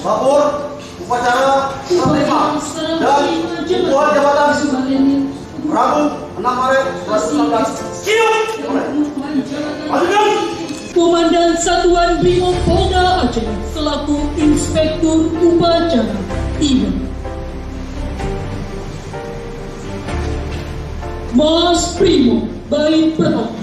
Lapor upacara penerima dan pembuat jabatan Rabu 6 Maret 2019. Majukan. Komandan Satuan Brimob Polda Aceh selaku Inspektur Upacara tiba. Mas Brimob baik pertama.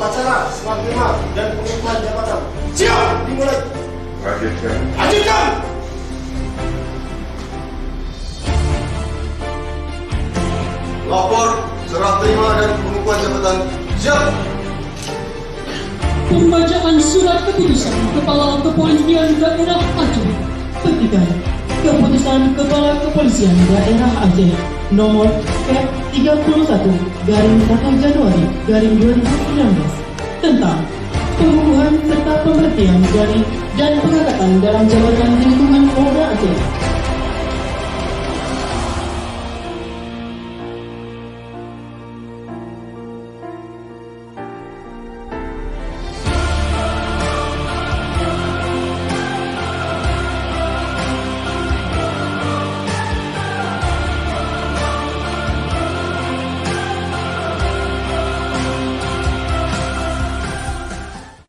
Upacara serah terima dan pengukuhan jabatan siap dimulai. Lanjutkan. Lapor serah terima dan pengukuhan jabatan siap. Pembacaan surat keputusan Kepala Kepolisian Daerah Aceh. Petikan Keputusan Kepala Kepolisian Daerah Aceh nomor K30/1/1 Januari/2019 tentang pengukuhan serta pemberhentian dari dan pengangkatan dalam jabatan di lingkungan Polda Aceh.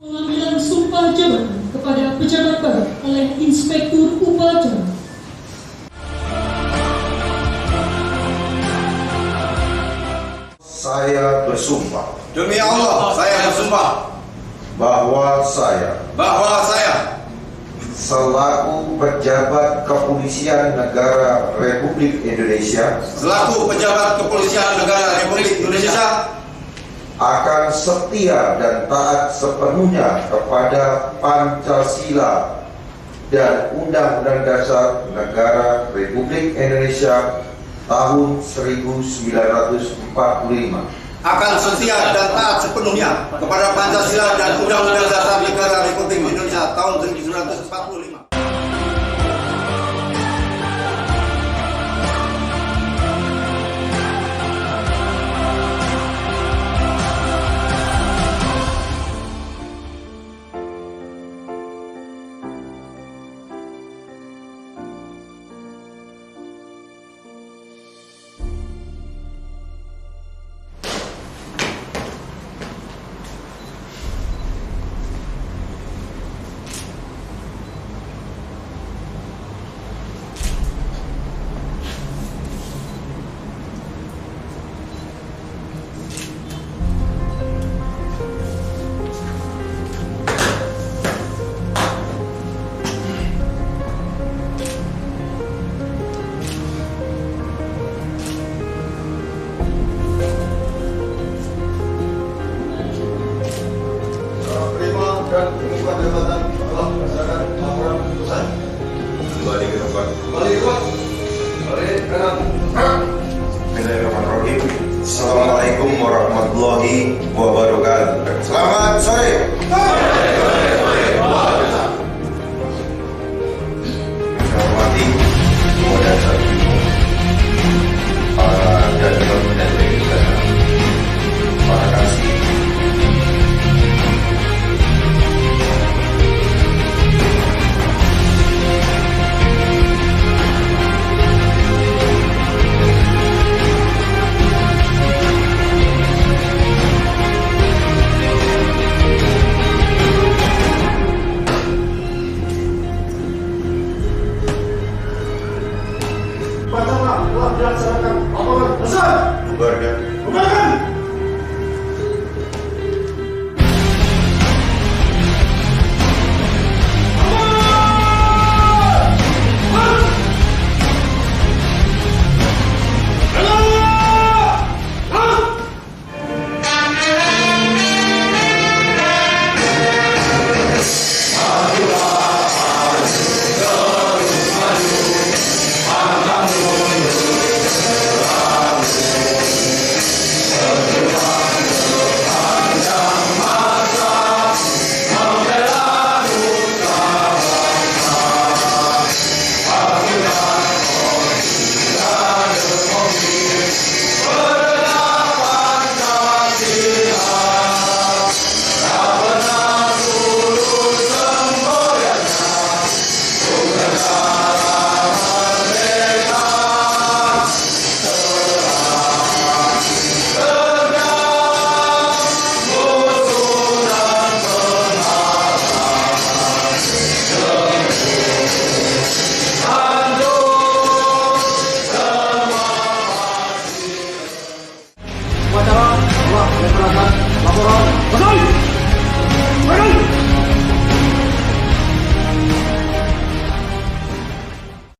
Pengambilan sumpah jabatan kepada pejabat baru oleh Inspektur Upacara. Saya bersumpah Demi Allah, saya bersumpah bahwa saya selaku pejabat kepolisian negara Republik Indonesia selaku pejabat kepolisian negara Republik Indonesia akan setia dan taat sepenuhnya kepada Pancasila dan Undang-Undang Dasar Negara Republik Indonesia tahun 1945. akan setia dan taat sepenuhnya kepada Pancasila dan Undang-Undang Dasar Negara Republik Indonesia tahun 1945. Dan pengukuhan jabatan telah berdasarkan laporan keputusan. Kembali ke tempat. Bismillahirrahmanirrahim. Assalamualaikum warahmatullahi wabarakatuh. Selamat sore.